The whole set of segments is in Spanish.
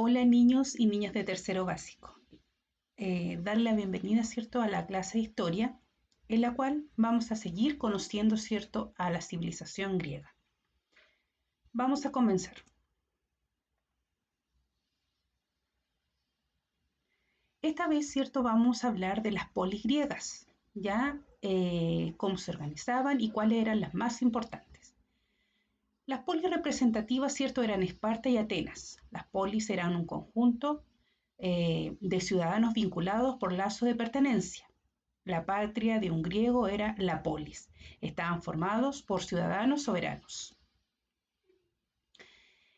Hola niños y niñas de tercero básico. Darle la bienvenida, ¿cierto?, a la clase de historia, en la cual vamos a seguir conociendo, ¿cierto?, a la civilización griega. Vamos a comenzar. Esta vez, ¿cierto?, vamos a hablar de las polis griegas, ¿ya? Cómo se organizaban y cuáles eran las más importantes. Las polis representativas, ¿cierto?, eran Esparta y Atenas. Las polis eran un conjunto de ciudadanos vinculados por lazos de pertenencia. La patria de un griego era la polis. Estaban formados por ciudadanos soberanos.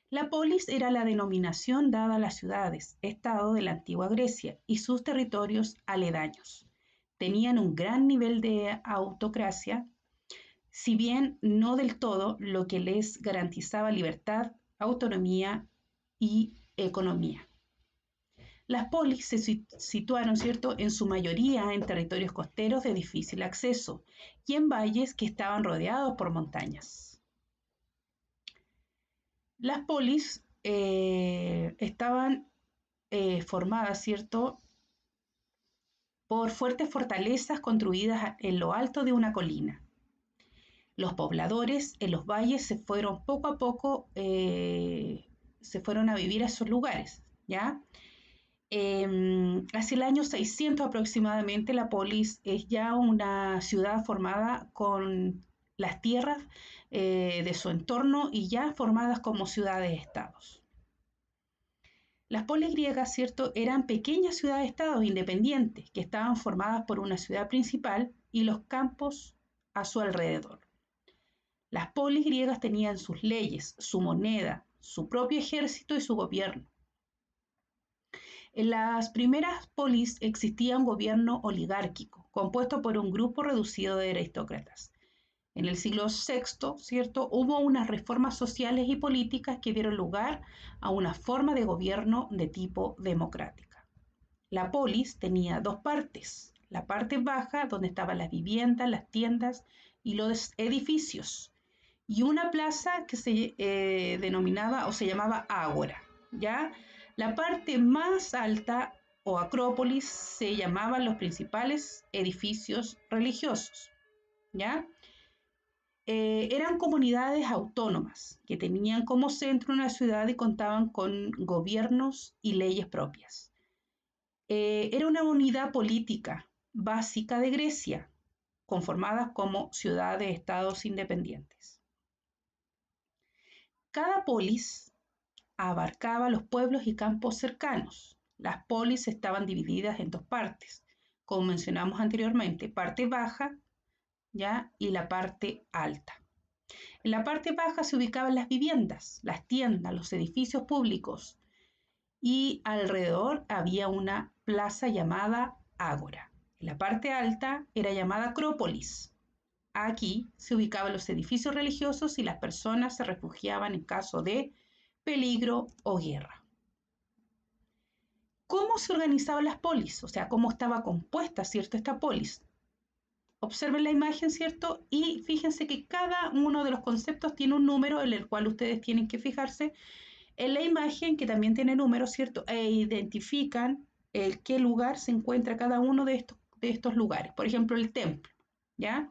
La polis era la denominación dada a las ciudades, estado de la antigua Grecia y sus territorios aledaños. Tenían un gran nivel de autocracia, si bien no del todo, lo que les garantizaba libertad, autonomía y economía. Las polis se situaron, ¿cierto?, en su mayoría en territorios costeros de difícil acceso y en valles que estaban rodeados por montañas. Las polis estaban formadas, ¿cierto?, por fuertes fortalezas construidas en lo alto de una colina. Los pobladores en los valles se fueron poco a poco, se fueron a vivir a esos lugares, ¿ya? Hacia el año 600 aproximadamente, la polis es ya una ciudad formada con las tierras de su entorno y ya formadas como ciudades-estados. Las polis griegas, ¿cierto?, eran pequeñas ciudades-estados independientes que estaban formadas por una ciudad principal y los campos a su alrededor. Las polis griegas tenían sus leyes, su moneda, su propio ejército y su gobierno. En las primeras polis existía un gobierno oligárquico, compuesto por un grupo reducido de aristócratas. En el siglo VI, ¿cierto?, hubo unas reformas sociales y políticas que dieron lugar a una forma de gobierno de tipo democrática. La polis tenía dos partes: la parte baja, donde estaban las viviendas, las tiendas y los edificios, y una plaza que se denominaba o se llamaba ágora, ¿ya? La parte más alta o acrópolis se llamaban los principales edificios religiosos, ¿ya? Eran comunidades autónomas que tenían como centro una ciudad y contaban con gobiernos y leyes propias. Era una unidad política básica de Grecia, conformadas como ciudades-estados independientes. Cada polis abarcaba los pueblos y campos cercanos. Las polis estaban divididas en dos partes, como mencionamos anteriormente: parte baja, ¿ya?, y la parte alta. En la parte baja se ubicaban las viviendas, las tiendas, los edificios públicos, y alrededor había una plaza llamada ágora. En la parte alta era llamada acrópolis. Aquí se ubicaban los edificios religiosos y las personas se refugiaban en caso de peligro o guerra. ¿Cómo se organizaban las polis? O sea, ¿cómo estaba compuesta, ¿cierto?, esta polis? Observen la imagen, ¿cierto? Y fíjense que cada uno de los conceptos tiene un número en el cual ustedes tienen que fijarse en la imagen, que también tiene números, ¿cierto? E identifican qué lugar se encuentra cada uno de estos lugares. Por ejemplo, el templo, ¿ya?,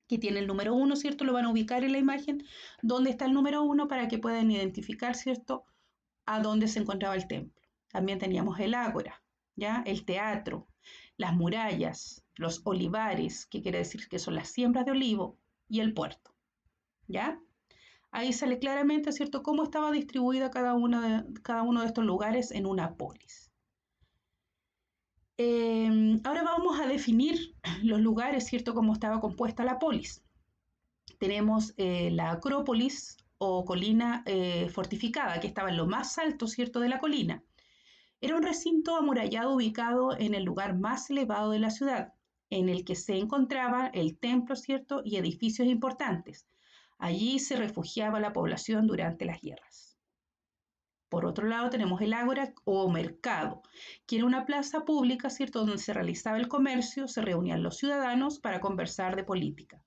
que tiene el número 1, ¿cierto? Lo van a ubicar en la imagen donde está el número 1 para que puedan identificar, ¿cierto?, a dónde se encontraba el templo. También teníamos el ágora, ¿ya?, el teatro, las murallas, los olivares, que quiere decir que son las siembras de olivo, y el puerto, ¿ya? Ahí sale claramente, ¿cierto?, cómo estaba distribuida cada uno de estos lugares en una polis. Ahora vamos a definir los lugares, ¿cierto?, cómo estaba compuesta la polis. Tenemos la acrópolis o colina fortificada, que estaba en lo más alto, ¿cierto?, de la colina. Era un recinto amurallado ubicado en el lugar más elevado de la ciudad, en el que se encontraba el templo, ¿cierto?, y edificios importantes. Allí se refugiaba la población durante las guerras. Por otro lado, tenemos el ágora o mercado, que era una plaza pública, ¿cierto?, donde se realizaba el comercio, se reunían los ciudadanos para conversar de política.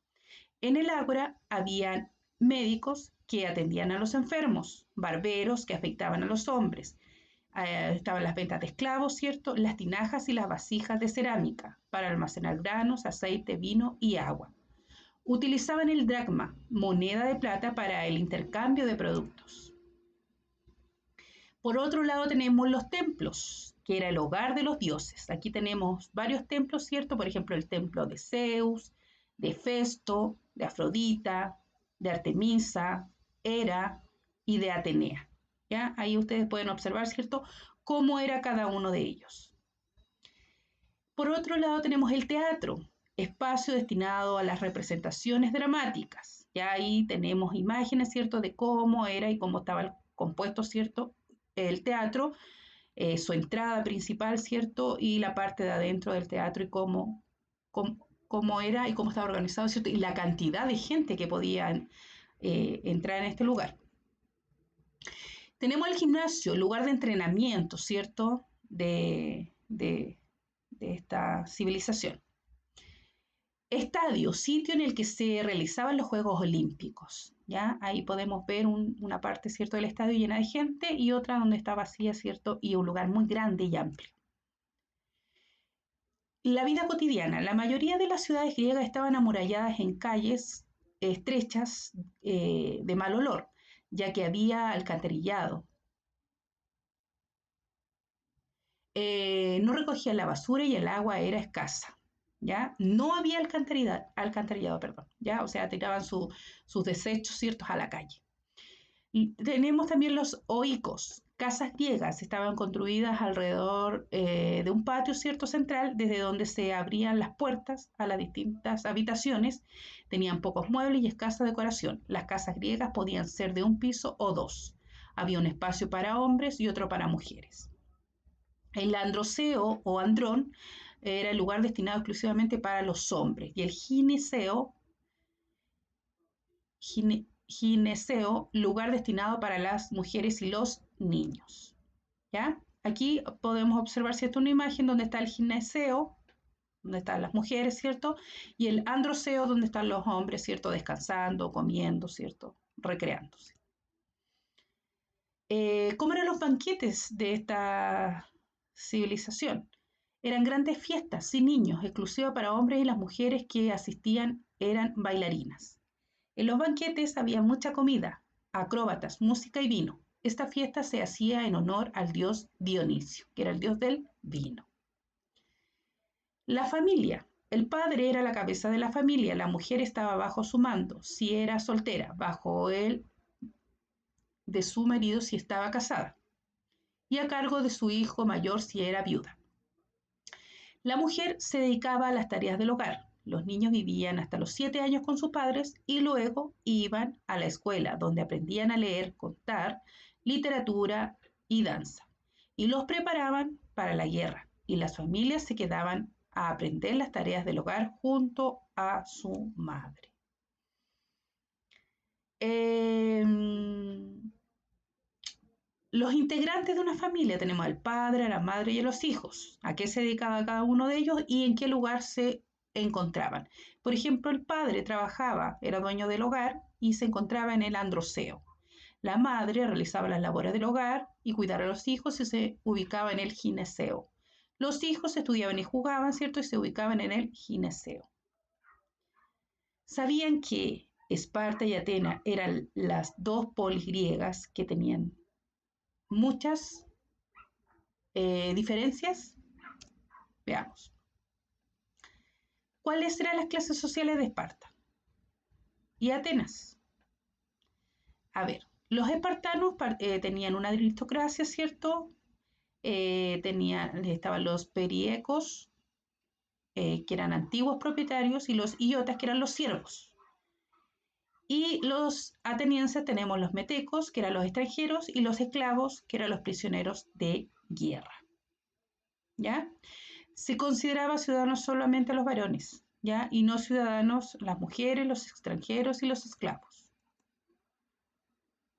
En el ágora había médicos que atendían a los enfermos, barberos que afeitaban a los hombres, estaban las ventas de esclavos, ¿cierto? Las tinajas y las vasijas de cerámica para almacenar granos, aceite, vino y agua. Utilizaban el dracma, moneda de plata, para el intercambio de productos. Por otro lado tenemos los templos, que era el hogar de los dioses. Aquí tenemos varios templos, ¿cierto? Por ejemplo, el templo de Zeus, de Festo, de Afrodita, de Artemisa, Hera y de Atenea. ¿Ya? Ahí ustedes pueden observar, ¿cierto?, cómo era cada uno de ellos. Por otro lado tenemos el teatro, espacio destinado a las representaciones dramáticas. Ya ahí tenemos imágenes, ¿cierto?, de cómo era y cómo estaba compuesto, ¿cierto?, el teatro, su entrada principal, ¿cierto?, y la parte de adentro del teatro y cómo era y cómo estaba organizado, ¿cierto?, y la cantidad de gente que podían entrar en este lugar. Tenemos el gimnasio, el lugar de entrenamiento, ¿cierto?, de esta civilización. Estadio, sitio en el que se realizaban los Juegos Olímpicos. ¿Ya? Ahí podemos ver una parte, ¿cierto?, del estadio llena de gente y otra donde está vacía, ¿cierto?, y un lugar muy grande y amplio. La vida cotidiana. La mayoría de las ciudades griegas estaban amuralladas en calles estrechas de mal olor, ya que había alcantarillado. No recogían la basura y el agua era escasa. ¿Ya? No había alcantarillado, perdón, ¿ya? O sea, tiraban sus desechos, ¿ciertos?, a la calle. Tenemos también los oikos, casas griegas, estaban construidas alrededor de un patio, ¿cierto?, central, desde donde se abrían las puertas a las distintas habitaciones. Tenían pocos muebles y escasa decoración. Las casas griegas podían ser de un piso o dos. Había un espacio para hombres y otro para mujeres. El androceo o andrón era el lugar destinado exclusivamente para los hombres, y el gineceo, lugar destinado para las mujeres y los niños. ¿Ya? Aquí podemos observar, ¿cierto?, una imagen donde está el gineceo, donde están las mujeres, ¿cierto?, y el androceo, donde están los hombres, ¿cierto?, descansando, comiendo, ¿cierto?, recreándose. ¿Cómo eran los banquetes de esta civilización? Eran grandes fiestas sin niños, exclusivas para hombres, y las mujeres que asistían eran bailarinas. En los banquetes había mucha comida, acróbatas, música y vino. Esta fiesta se hacía en honor al dios Dionisio, que era el dios del vino. La familia. El padre era la cabeza de la familia, la mujer estaba bajo su mando, si era soltera, bajo el de su marido si estaba casada, y a cargo de su hijo mayor si era viuda. La mujer se dedicaba a las tareas del hogar. Los niños vivían hasta los 7 años con sus padres y luego iban a la escuela, donde aprendían a leer, contar, literatura y danza. Y los preparaban para la guerra, y las familias se quedaban a aprender las tareas del hogar junto a su madre. Los integrantes de una familia, tenemos al padre, a la madre y a los hijos. ¿A qué se dedicaba cada uno de ellos y en qué lugar se encontraban? Por ejemplo, el padre trabajaba, era dueño del hogar y se encontraba en el androceo. La madre realizaba las labores del hogar y cuidar a los hijos y se ubicaba en el gineceo. Los hijos estudiaban y jugaban, ¿cierto?, y se ubicaban en el gineceo. ¿Sabían que Esparta y Atenas eran las dos polis griegas que tenían muchas diferencias? Veamos. ¿Cuáles eran las clases sociales de Esparta y Atenas? A ver, los espartanos tenían una aristocracia, ¿cierto? Estaban los periecos, que eran antiguos propietarios, y los iotas, que eran los siervos. Y los atenienses tenemos los metecos, que eran los extranjeros, y los esclavos, que eran los prisioneros de guerra. ¿Ya? Se consideraba ciudadanos solamente a los varones, ¿ya? Y no ciudadanos las mujeres, los extranjeros y los esclavos.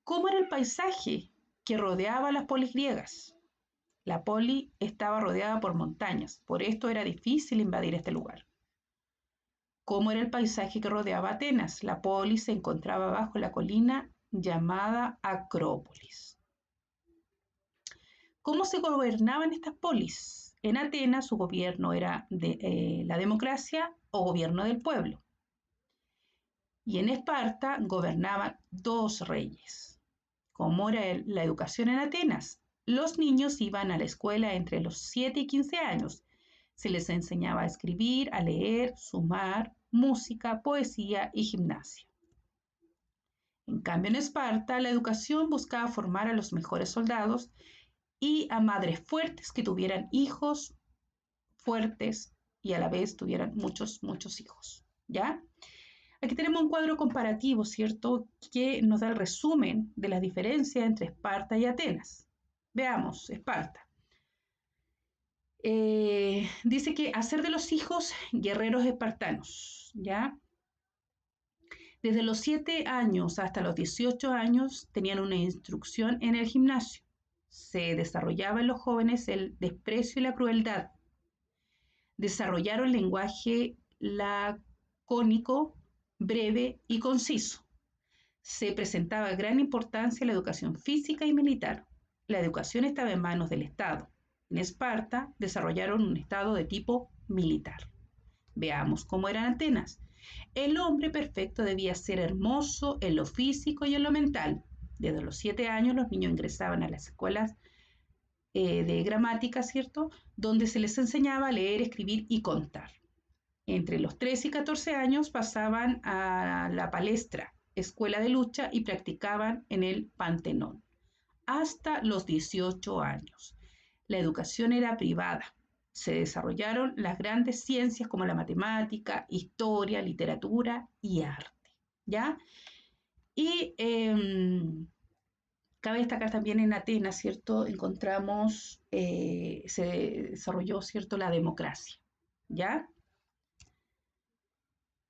¿Cómo era el paisaje que rodeaba a las polis griegas? La poli estaba rodeada por montañas, por esto era difícil invadir este lugar. ¿Cómo era el paisaje que rodeaba a Atenas? La polis se encontraba bajo la colina llamada Acrópolis. ¿Cómo se gobernaban estas polis? En Atenas su gobierno era de la democracia o gobierno del pueblo. Y en Esparta gobernaban dos reyes. ¿Cómo era la educación en Atenas? Los niños iban a la escuela entre los 7 y 15 años. Se les enseñaba a escribir, a leer, sumar, música, poesía y gimnasia. En cambio, en Esparta, la educación buscaba formar a los mejores soldados y a madres fuertes que tuvieran hijos fuertes y a la vez tuvieran muchos hijos, ¿ya? Aquí tenemos un cuadro comparativo, ¿cierto?, que nos da el resumen de las diferencias entre Esparta y Atenas. Veamos, Esparta. Dice que hacer de los hijos guerreros espartanos, ¿ya? Desde los 7 años hasta los 18 años tenían una instrucción en el gimnasio. Se desarrollaba en los jóvenes el desprecio y la crueldad. Desarrollaron lenguaje lacónico, breve y conciso. Se presentaba gran importancia a la educación física y militar. La educación estaba en manos del Estado. En Esparta desarrollaron un Estado de tipo militar. Veamos cómo eran Atenas. El hombre perfecto debía ser hermoso en lo físico y en lo mental. Desde los 7 años los niños ingresaban a las escuelas de gramática, ¿cierto?, donde se les enseñaba a leer, escribir y contar. Entre los 13 y 14 años pasaban a la palestra, escuela de lucha, y practicaban en el Pantenón. Hasta los 18 años. La educación era privada. Se desarrollaron las grandes ciencias como la matemática, historia, literatura y arte, ¿ya? Y cabe destacar también en Atenas, ¿cierto?, encontramos, se desarrolló, ¿cierto?, la democracia, ¿ya?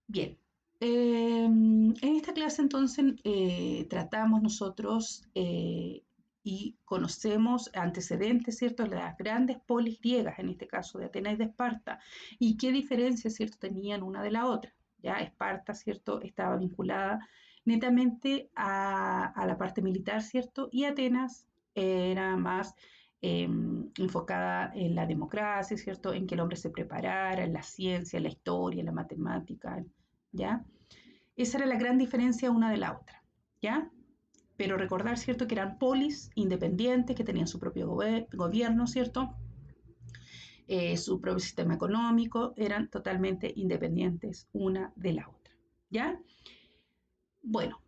Bien, en esta clase entonces tratamos nosotros y conocemos antecedentes, ¿cierto?, de las grandes polis griegas, en este caso de Atenas y de Esparta, y qué diferencias, ¿cierto?, tenían una de la otra. Ya Esparta, ¿cierto?, estaba vinculada netamente a la parte militar, ¿cierto?, y Atenas era más enfocada en la democracia, ¿cierto?, en que el hombre se preparara, en la ciencia, en la historia, en la matemática, ¿ya? Esa era la gran diferencia una de la otra, ¿ya? Pero recordar, ¿cierto?, que eran polis independientes, que tenían su propio gobierno, ¿cierto?, su propio sistema económico, eran totalmente independientes una de la otra, ¿ya? Bueno,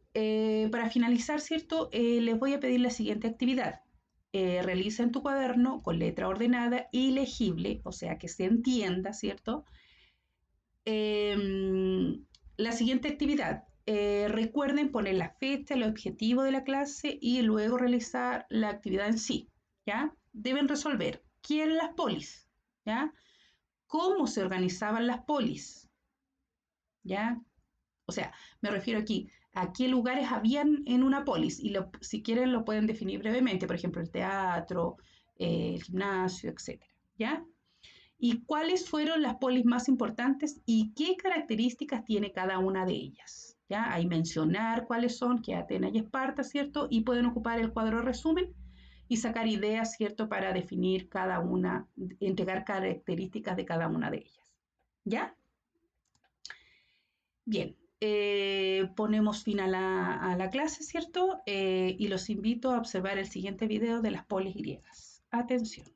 para finalizar, ¿cierto?, les voy a pedir la siguiente actividad. Realiza en tu cuaderno con letra ordenada y legible, o sea, que se entienda, ¿cierto?, la siguiente actividad. Recuerden poner la fecha, el objetivo de la clase y luego realizar la actividad en sí, ¿ya? Deben resolver quién las polis, ¿ya? ¿Cómo se organizaban las polis? ¿Ya? O sea, me refiero aquí a qué lugares habían en una polis y si quieren lo pueden definir brevemente, por ejemplo, el teatro, el gimnasio, etcétera, ¿ya? ¿Y cuáles fueron las polis más importantes y qué características tiene cada una de ellas? ¿Ya? Ahí mencionar cuáles son, que Atenas y Esparta, ¿cierto? Y pueden ocupar el cuadro resumen y sacar ideas, ¿cierto?, para definir cada una, entregar características de cada una de ellas. ¿Ya? Bien, ponemos fin a la clase, ¿cierto? Y los invito a observar el siguiente video de las polis griegas. Atención.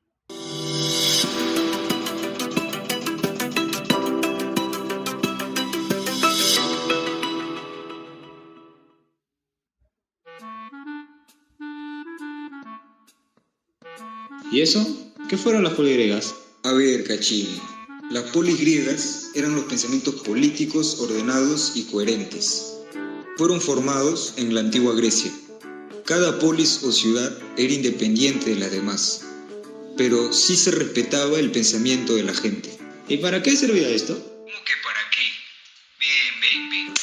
¿Y eso? ¿Qué fueron las polis griegas? A ver, Cachín, las polis griegas eran los pensamientos políticos ordenados y coherentes. Fueron formados en la antigua Grecia. Cada polis o ciudad era independiente de las demás, pero sí se respetaba el pensamiento de la gente. ¿Y para qué servía esto? ¿Cómo que para qué? Bien.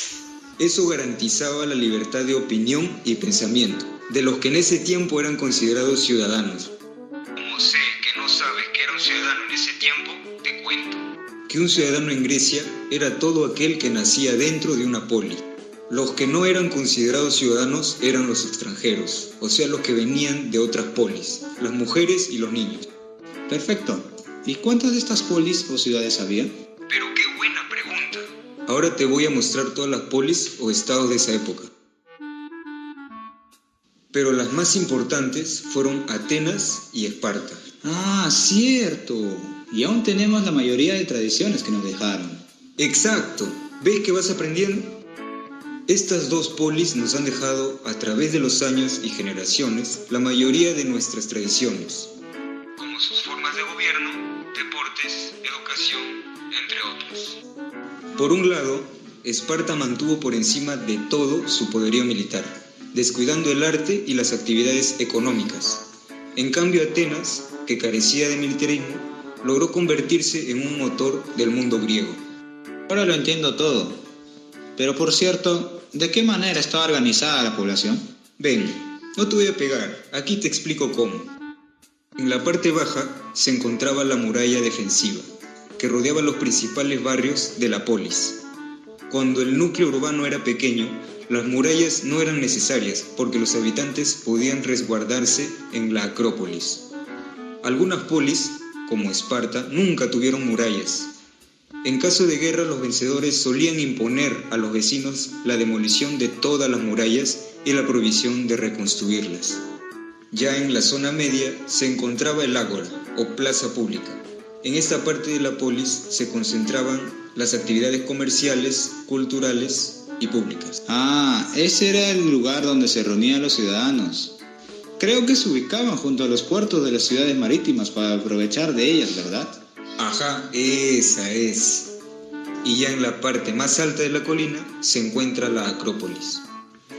Eso garantizaba la libertad de opinión y pensamiento, de los que en ese tiempo eran considerados ciudadanos. Como sé que no sabes que era un ciudadano en ese tiempo, te cuento. Que un ciudadano en Grecia era todo aquel que nacía dentro de una poli. Los que no eran considerados ciudadanos eran los extranjeros, o sea, los que venían de otras polis, las mujeres y los niños. Perfecto. ¿Y cuántas de estas polis o ciudades había? Pero qué buena pregunta. Ahora te voy a mostrar todas las polis o estados de esa época. Pero las más importantes fueron Atenas y Esparta. Ah, cierto. Y aún tenemos la mayoría de tradiciones que nos dejaron. Exacto. ¿Ves que vas aprendiendo? Estas dos polis nos han dejado, a través de los años y generaciones, la mayoría de nuestras tradiciones, como sus formas de gobierno, deportes, educación, entre otros. Por un lado, Esparta mantuvo por encima de todo su poderío militar, descuidando el arte y las actividades económicas. En cambio, Atenas, que carecía de militarismo, logró convertirse en un motor del mundo griego. Ahora lo entiendo todo. Pero por cierto, ¿de qué manera estaba organizada la población? Ven, no te voy a pegar, aquí te explico cómo. En la parte baja se encontraba la muralla defensiva, que rodeaba los principales barrios de la polis. Cuando el núcleo urbano era pequeño, las murallas no eran necesarias porque los habitantes podían resguardarse en la Acrópolis. Algunas polis, como Esparta, nunca tuvieron murallas. En caso de guerra, los vencedores solían imponer a los vecinos la demolición de todas las murallas y la prohibición de reconstruirlas. Ya en la zona media se encontraba el ágora, o plaza pública. En esta parte de la polis se concentraban las actividades comerciales, culturales y públicas. Ah, ese era el lugar donde se reunían los ciudadanos. Creo que se ubicaban junto a los puertos de las ciudades marítimas para aprovechar de ellas, ¿verdad? Ajá, esa es. Y ya en la parte más alta de la colina se encuentra la Acrópolis.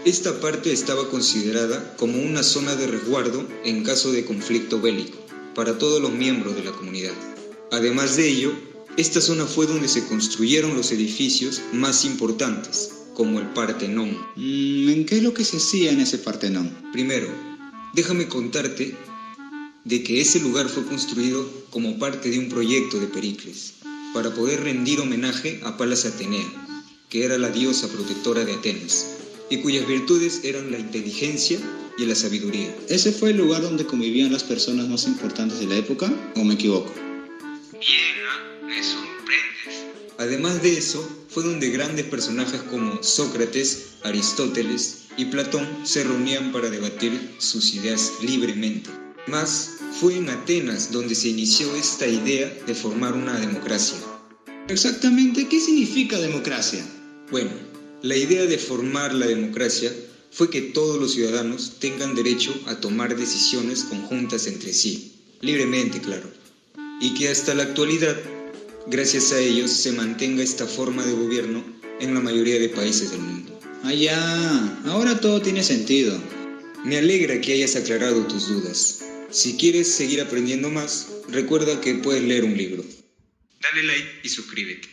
Esta parte estaba considerada como una zona de resguardo en caso de conflicto bélico para todos los miembros de la comunidad. Además de ello, esta zona fue donde se construyeron los edificios más importantes, como el Partenón. ¿En qué es lo que se hacía en ese Partenón? Primero, déjame contarte de que ese lugar fue construido como parte de un proyecto de Pericles, para poder rendir homenaje a Palas Atenea, que era la diosa protectora de Atenas, y cuyas virtudes eran la inteligencia y la sabiduría. ¿Ese fue el lugar donde convivían las personas más importantes de la época, o me equivoco? Bien, me sorprendes. Además de eso, fue donde grandes personajes como Sócrates, Aristóteles y Platón se reunían para debatir sus ideas libremente. Más, fue en Atenas donde se inició esta idea de formar una democracia. Exactamente, ¿qué significa democracia? Bueno, la idea de formar la democracia fue que todos los ciudadanos tengan derecho a tomar decisiones conjuntas entre sí, libremente, claro, y que hasta la actualidad, gracias a ellos, se mantenga esta forma de gobierno en la mayoría de países del mundo. Ah, ya, ahora todo tiene sentido. Me alegra que hayas aclarado tus dudas. Si quieres seguir aprendiendo más, recuerda que puedes leer un libro. Dale like y suscríbete.